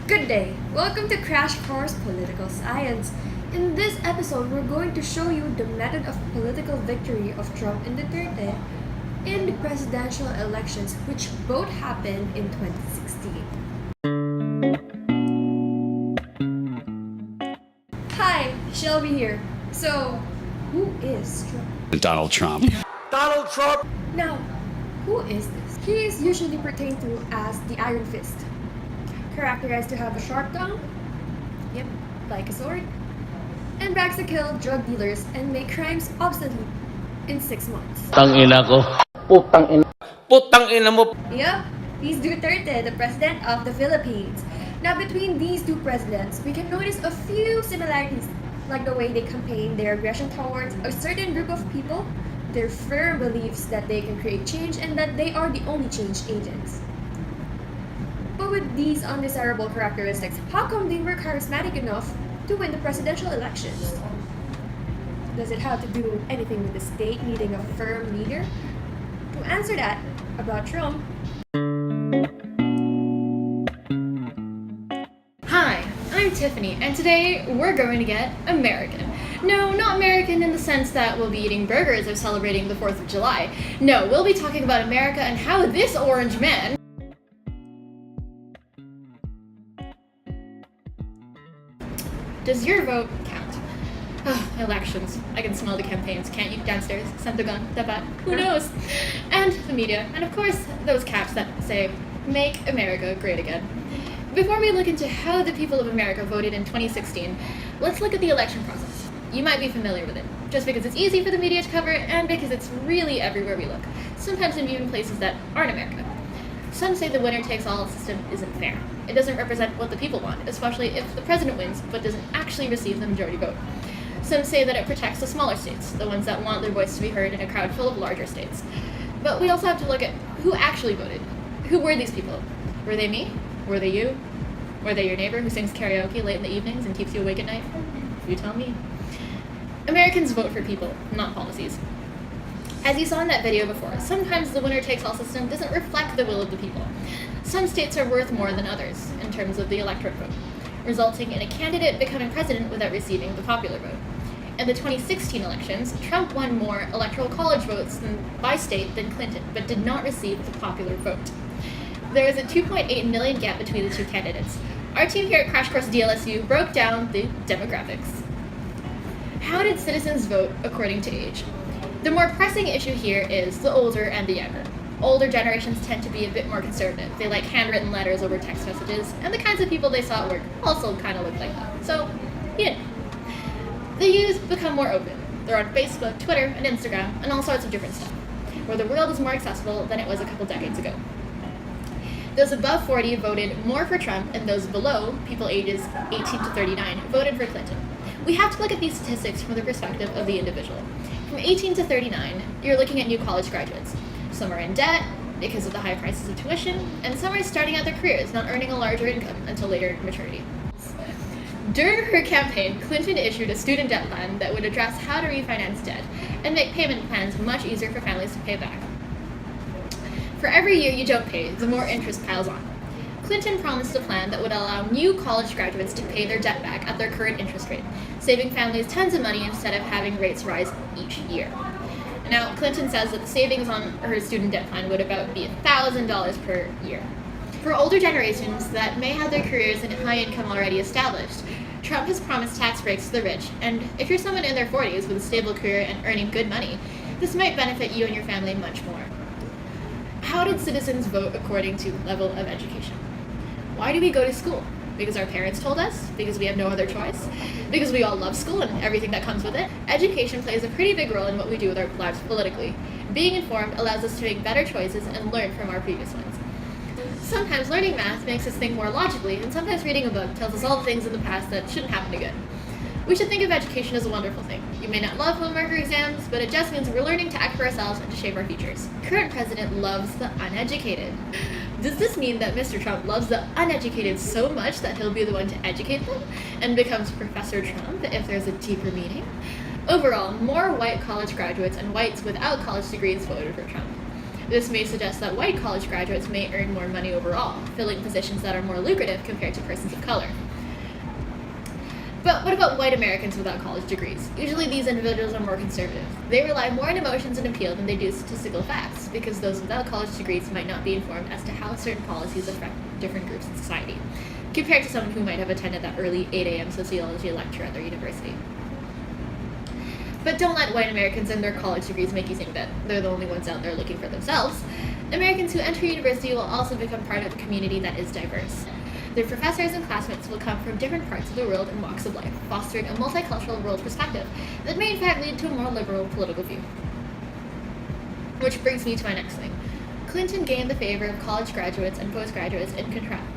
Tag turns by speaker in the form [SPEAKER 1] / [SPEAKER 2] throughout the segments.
[SPEAKER 1] Good day! Welcome to Crash Course Political Science. In this episode, we're going to show you the method of political victory of Trump and Duterte in the presidential elections, which both happened in 2016. Hi, Shelby here. So, who is Trump?
[SPEAKER 2] Donald Trump.
[SPEAKER 3] Donald Trump!
[SPEAKER 1] Now, who is this? He is usually pertained to as the Iron Fist, characterized to have a sharp tongue, yep, like a sword, and brags to kill drug dealers and make crimes obsolete in 6 months.
[SPEAKER 3] Tangina ko. Putang ina mo.
[SPEAKER 1] Yep, he's Duterte, the president of the Philippines. Now, between these two presidents, we can notice a few similarities, like the way they campaign their aggression towards a certain group of people, their firm beliefs that they can create change and that they are the only change agents. But with these undesirable characteristics, how come they were charismatic enough to win the presidential elections? Does it have to do anything with the state needing a firm leader? To answer that, about Trump.
[SPEAKER 4] Hi, I'm Tiffany, and today we're going to get American. No, not American in the sense that we'll be eating burgers or celebrating the 4th of July. No, we'll be talking about America and how this orange man... Does your vote count? Elections. I can smell the campaigns, can't you? Downstairs, Santogan, Dapat, who knows? And the media, and of course, those caps that say, "Make America Great Again." Before we look into how the people of America voted in 2016, let's look at the election process. You might be familiar with it, just because it's easy for the media to cover and because it's really everywhere we look, sometimes even places that aren't America. Some say the winner-takes-all system isn't fair. It doesn't represent what the people want, especially if the president wins but doesn't actually receive the majority vote. Some say that it protects the smaller states, the ones that want their voice to be heard in a crowd full of larger states. But we also have to look at who actually voted. Who were these people? Were they me? Were they you? Were they your neighbor who sings karaoke late in the evenings and keeps you awake at night? You tell me. Americans vote for people, not policies. As you saw in that video before, sometimes the winner-takes-all system doesn't reflect the will of the people. Some states are worth more than others in terms of the electorate vote, resulting in a candidate becoming president without receiving the popular vote. In the 2016 elections, Trump won more electoral college votes by state than Clinton, but did not receive the popular vote. There is a 2.8 million gap between the two candidates. Our team here at Crash Course DLSU broke down the demographics. How did citizens vote according to age? The more pressing issue here is the older and the younger. Older generations tend to be a bit more conservative. They like handwritten letters over text messages, and the kinds of people they saw at work also kind of look like that. So, yeah. The youth become more open. They're on Facebook, Twitter, and Instagram, and all sorts of different stuff, where the world is more accessible than it was a couple decades ago. Those above 40 voted more for Trump, and those below, people ages 18 to 39, voted for Clinton. We have to look at these statistics from the perspective of the individual. From 18 to 39, you're looking at new college graduates. Some are in debt because of the high prices of tuition, and some are starting out their careers, not earning a larger income until later maturity. During her campaign, Clinton issued a student debt plan that would address how to refinance debt and make payment plans much easier for families to pay back. For every year you don't pay, the more interest piles on. Clinton promised a plan that would allow new college graduates to pay their debt back at their current interest rate, saving families tons of money instead of having rates rise each year. Now, Clinton says that the savings on her student debt plan would about be $1,000 per year. For older generations that may have their careers in high income already established, Trump has promised tax breaks to the rich, and if you're someone in their 40s with a stable career and earning good money, this might benefit you and your family much more. How did citizens vote according to level of education? Why do we go to school? Because our parents told us? Because we have no other choice? Because we all love school and everything that comes with it? Education plays a pretty big role in what we do with our lives politically. Being informed allows us to make better choices and learn from our previous ones. Sometimes learning math makes us think more logically, and sometimes reading a book tells us all the things in the past that shouldn't happen again. We should think of education as a wonderful thing. You may not love homework or exams, but it just means we're learning to act for ourselves and to shape our futures. Current president loves the uneducated. Does this mean that Mr. Trump loves the uneducated so much that he'll be the one to educate them and becomes Professor Trump if there's a deeper meaning? Overall, more white college graduates and whites without college degrees voted for Trump. This may suggest that white college graduates may earn more money overall, filling positions that are more lucrative compared to persons of color. But what about white Americans without college degrees? Usually these individuals are more conservative. They rely more on emotions and appeal than they do statistical facts, because those without college degrees might not be informed as to how certain policies affect different groups in society, compared to someone who might have attended that early 8 a.m. sociology lecture at their university. But don't let white Americans and their college degrees make you think that they're the only ones out there looking for themselves. Americans who enter university will also become part of a community that is diverse. Their professors and classmates will come from different parts of the world and walks of life, fostering a multicultural world perspective that may in fact lead to a more liberal political view. Which brings me to my next thing. Clinton gained the favor of college graduates and postgraduates in contrast.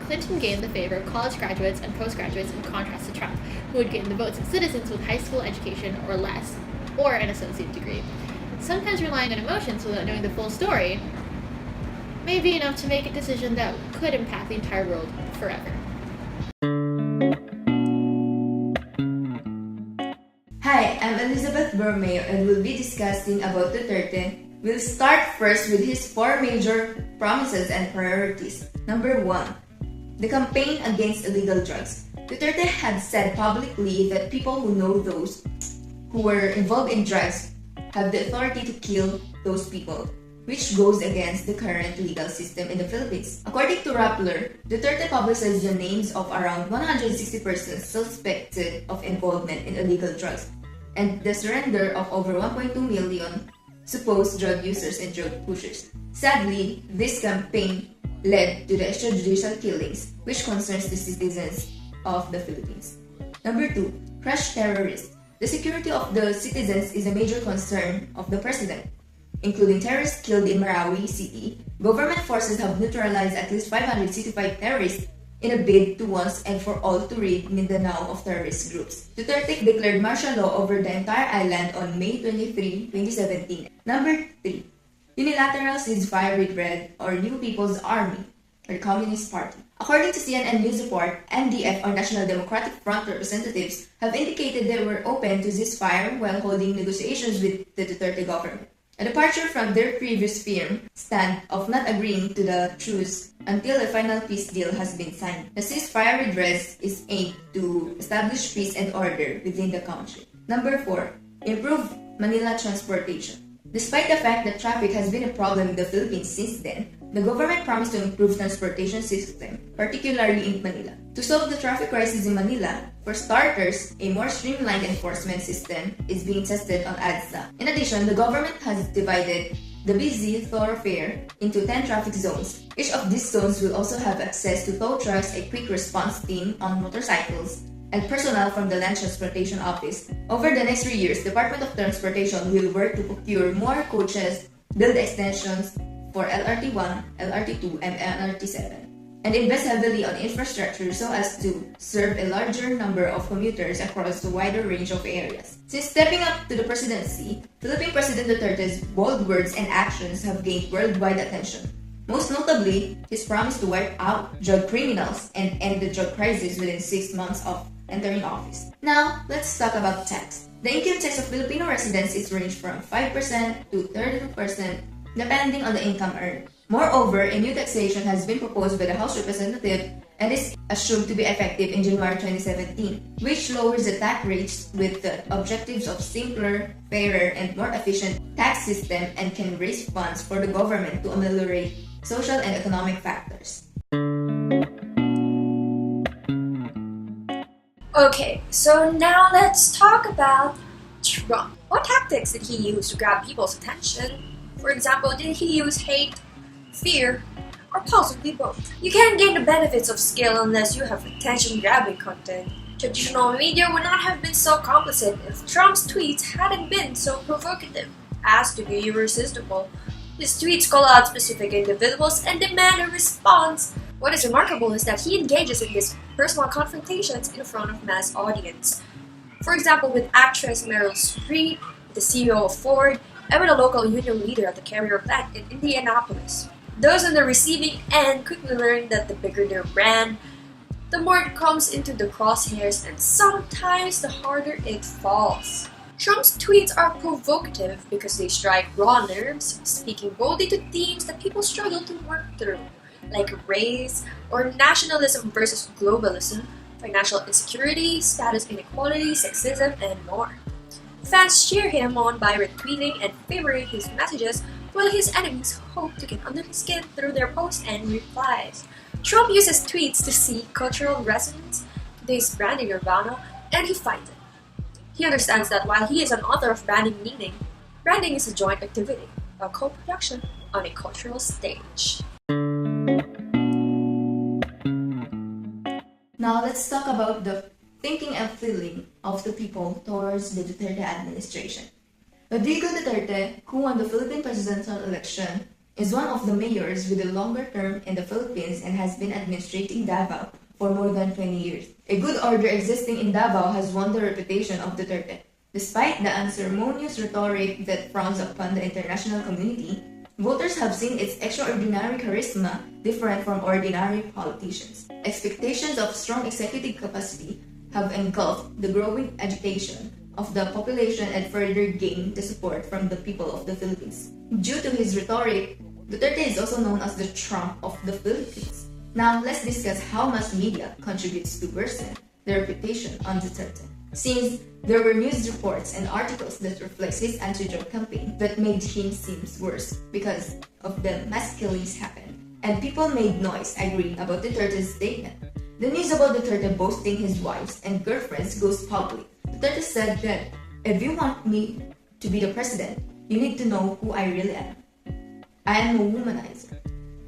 [SPEAKER 4] Clinton gained the favor of college graduates and postgraduates in contrast to Trump, who would gain the votes of citizens with high school education or less, or an associate degree. Sometimes relying on emotions without knowing the full story may be enough to make a decision that could impact the entire world forever.
[SPEAKER 2] Hi, I'm Elizabeth Borromeo and we'll be discussing about Duterte. We'll start first with his 4 major promises and priorities. Number 1, the campaign against illegal drugs. Duterte had said publicly that people who know those who were involved in drugs have the authority to kill those people, which goes against the current legal system in the Philippines. According to Rappler, Duterte publicized the names of around 160 persons suspected of involvement in illegal drugs and the surrender of over 1.2 million supposed drug users and drug pushers. Sadly, this campaign led to the extrajudicial killings, which concerns the citizens of the Philippines. Number 2, crush terrorists. The security of the citizens is a major concern of the president. Including terrorists killed in Marawi City, government forces have neutralized at least 565 terrorists in a bid to once and for all to rid Mindanao of terrorist groups. Duterte declared martial law over the entire island on May 23, 2017. Number 3, unilateral ceasefire with Red or New People's Army or Communist Party. According to CNN News Report, NDF or National Democratic Front representatives have indicated they were open to ceasefire while holding negotiations with the Duterte government. A departure from their previous firm stand of not agreeing to the truce until a final peace deal has been signed. The ceasefire with Red is aimed to establish peace and order within the country. Number 4, improve Manila transportation. Despite the fact that traffic has been a problem in the Philippines since then, the government promised to improve transportation system, particularly in Manila. To solve the traffic crisis in Manila, for starters, a more streamlined enforcement system is being tested on EDSA. In addition, the government has divided the busy thoroughfare into 10 traffic zones. Each of these zones will also have access to tow trucks, a quick response team on motorcycles, and personnel from the Land Transportation Office. Over the next 3 years, the Department of Transportation will work to procure more coaches, build extensions for LRT1, LRT2, and LRT7, and invest heavily on infrastructure so as to serve a larger number of commuters across a wider range of areas. Since stepping up to the presidency, Philippine President Duterte's bold words and actions have gained worldwide attention. Most notably, his promise to wipe out drug criminals and end the drug crisis within 6 months of entering office. Now, let's talk about tax. The income tax of Filipino residents is ranged from 5% to 32% depending on the income earned. Moreover, a new taxation has been proposed by the House Representative and is assumed to be effective in January 2017, which lowers the tax rates with the objectives of simpler, fairer, and more efficient tax system and can raise funds for the government to ameliorate social and economic factors.
[SPEAKER 1] Okay, so now let's talk about Trump. What tactics did he use to grab people's attention? For example, did he use hate, fear, or possibly both? You can't gain the benefits of skill unless you have attention-grabbing content. Traditional media would not have been so complicit if Trump's tweets hadn't been so provocative as to be irresistible. His tweets call out specific individuals and demand a response. What is remarkable is that he engages in these personal confrontations in front of mass audience. For example, with actress Meryl Streep, the CEO of Ford, and with a local union leader at the carrier plant in Indianapolis. Those on the receiving end quickly learn that the bigger their brand, the more it comes into the crosshairs and sometimes the harder it falls. Trump's tweets are provocative because they strike raw nerves, speaking boldly to themes that people struggle to work through, like race or nationalism versus globalism, financial insecurity, status inequality, sexism, and more. Fans cheer him on by retweeting and favoring his messages, while his enemies hope to get under his skin through their posts and replies. Trump uses tweets to seek cultural resonance, to his branding nirvana, and he finds it. He understands that while he is an author of branding meaning, branding is a joint activity, a co-production on a cultural stage.
[SPEAKER 2] Now let's talk about the thinking and feeling of the people towards the Duterte administration. Rodrigo Duterte, who won the Philippine presidential election, is one of the mayors with a longer term in the Philippines and has been administrating Davao for more than 20 years. A good order existing in Davao has won the reputation of Duterte. Despite the unceremonious rhetoric that frowns upon the international community, voters have seen its extraordinary charisma different from ordinary politicians. Expectations of strong executive capacity have engulfed the growing agitation of the population and further gained the support from the people of the Philippines. Due to his rhetoric, Duterte is also known as the Trump of the Philippines. Now, let's discuss how mass media contributes to worsen the reputation on Duterte. Since there were news reports and articles that reflects his anti-drug campaign that made him seem worse because of the mass killings happened, and people made noise agreeing about Duterte's statement. The news about Duterte boasting his wives and girlfriends goes public. Duterte said that, if you want me to be the president, you need to know who I really am. I am a womanizer.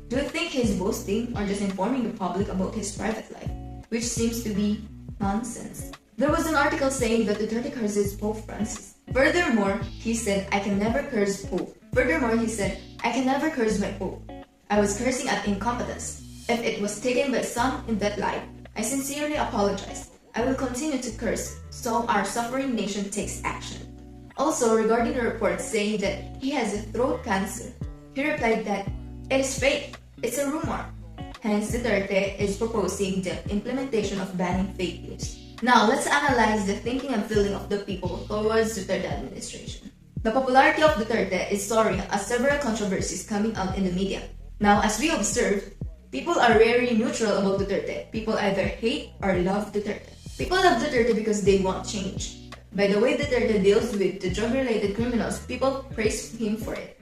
[SPEAKER 2] Do you think he's boasting or just informing the public about his private life, which seems to be nonsense? There was an article saying that Duterte curses Pope Francis. Furthermore, he said, I can never curse Pope. Furthermore, he said, I can never curse my Pope. I was cursing at incompetence. If it was taken by some in that light, I sincerely apologize. I will continue to curse, so our suffering nation takes action. Also, regarding the report saying that he has a throat cancer, he replied that it is fake, it's a rumor. Hence, Duterte is proposing the implementation of banning fake news. Now, let's analyze the thinking and feeling of the people towards Duterte administration. The popularity of Duterte is soaring as several controversies coming out in the media. Now, as we observe, people are rarely neutral about Duterte. People either hate or love Duterte. People love Duterte because they want change. By the way Duterte deals with the drug-related criminals, people praise him for it.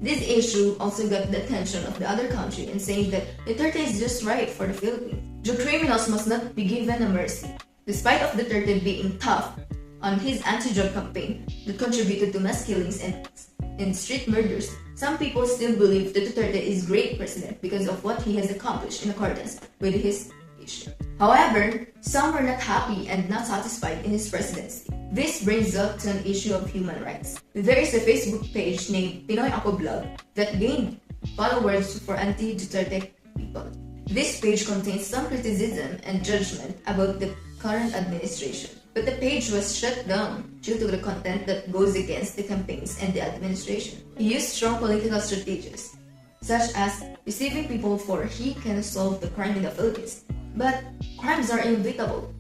[SPEAKER 2] This issue also got the attention of the other country in saying that Duterte is just right for the Philippines. The criminals must not be given a mercy. Despite of Duterte being tough on his anti-drug campaign that contributed to mass killings and street murders, some people still believe that Duterte is great president because of what he has accomplished in accordance with his issue. However, some were not happy and not satisfied in his presidency. This brings up to an issue of human rights. There is a Facebook page named Pinoy Ako Blog that gained followers for anti-Duterte people. This page contains some criticism and judgment about the current administration, but the page was shut down due to the content that goes against the campaigns and the administration. He used strong political strategies, such as deceiving people for he can solve the crime in the Philippines. But crimes are inevitable.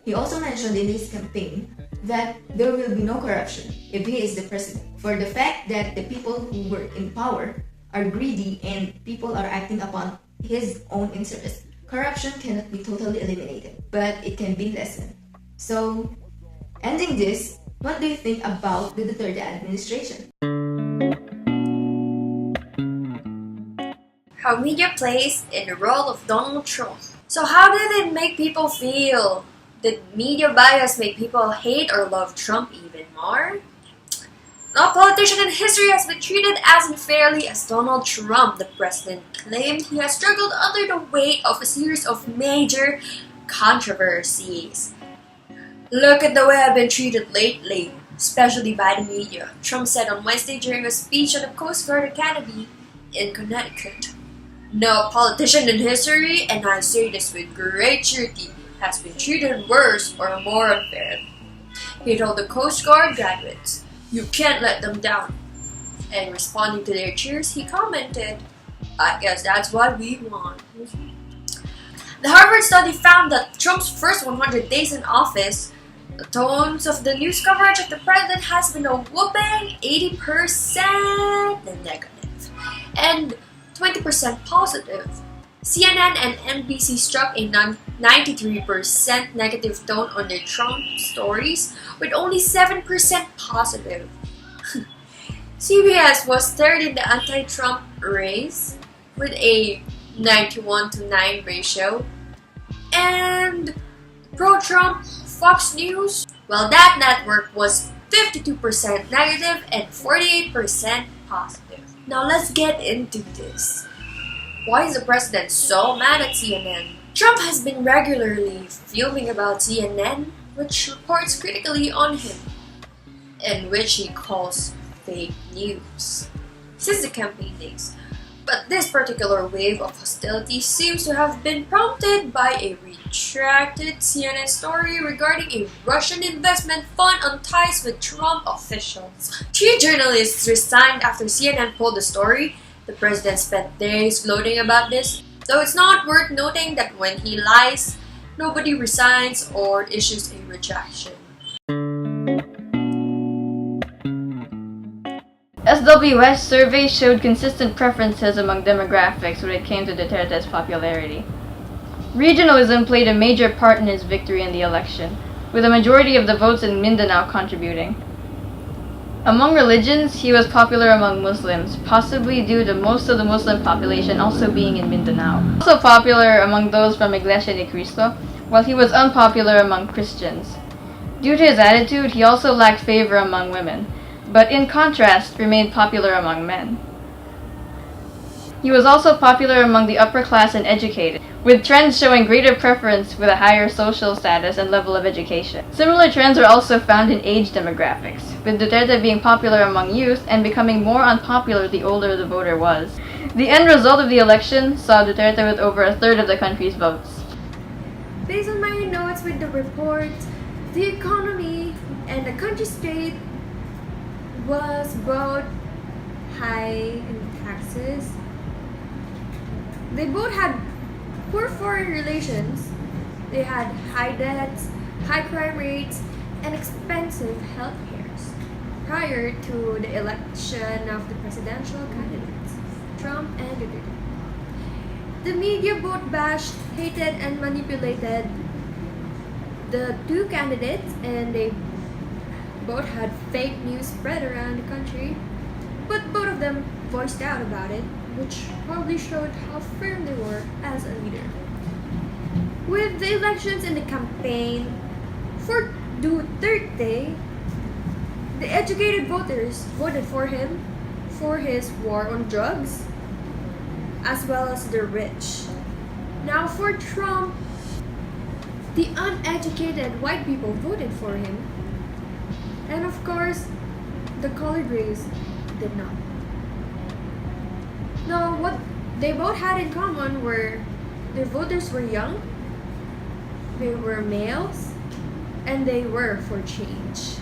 [SPEAKER 2] He also mentioned in his campaign that there will be no corruption if he is the president, for the fact that the people who were in power are greedy and people are acting upon his own interests. Corruption cannot be totally eliminated, but it can be lessened. So, ending this, what do you think about the Duterte administration?
[SPEAKER 1] How media plays in the role of Donald Trump. So how did it make people feel? Did media bias make people hate or love Trump even more? No politician in history has been treated as unfairly as Donald Trump. The president claimed he has struggled under the weight of a series of major controversies. Look at the way I've been treated lately, especially by the media, Trump said on Wednesday during a speech at the Coast Guard Academy in Connecticut. No politician in history, and I say this with great surety, has been treated worse or more unfair. He told the Coast Guard graduates, "You can't let them down." And responding to their cheers, he commented, "I guess that's what we want." The Harvard study found that Trump's first 100 days in office The tones of the news coverage of the president has been a whooping 80% negative and 20% positive. CNN and NBC struck a 93% negative tone on their Trump stories, with only 7% positive. CBS was third in the anti-Trump race with a 91-9 ratio, and pro-Trump Fox News, well, that network was 52% negative and 48% positive. Now let's get into this. Why is the president so mad at CNN? Trump has been regularly fuming about CNN, which reports critically on him, and which he calls fake news, since the campaign days. But this particular wave of hostility seems to have been prompted by a retracted CNN story regarding a Russian investment fund on ties with Trump officials. 3 journalists resigned after CNN pulled the story. The president spent days gloating about this, though it's not worth noting that when he lies, nobody resigns or issues a retraction.
[SPEAKER 5] SWS surveys showed consistent preferences among demographics when it came to Duterte's popularity. Regionalism played a major part in his victory in the election, with a majority of the votes in Mindanao contributing. Among religions, he was popular among Muslims, possibly due to most of the Muslim population also being in Mindanao. Also popular among those from Iglesia ni Cristo, while he was unpopular among Christians. Due to his attitude, he also lacked favor among women, but in contrast, remained popular among men. He was also popular among the upper class and educated, with trends showing greater preference with a higher social status and level of education. Similar trends are also found in age demographics, with Duterte being popular among youth and becoming more unpopular the older the voter was. The end result of the election saw Duterte with over a third of the country's votes.
[SPEAKER 1] Based on my notes with the report, the economy and the country state was both high in taxes. They both had poor foreign relations. They had high debts, high crime rates, and expensive health cares prior to the election of the presidential candidates, Trump and Duterte. The media both bashed, hated, and manipulated the two candidates, and they both had fake news spread around the country, but both of them voiced out about it, which probably showed how firm they were as a leader. With the elections and the campaign for Duterte, the educated voters voted for him for his war on drugs, as well as the rich. Now for Trump, the uneducated white people voted for him, and of course, the colored race did not. Now, what they both had in common were their voters were young, they were males, and they were for change.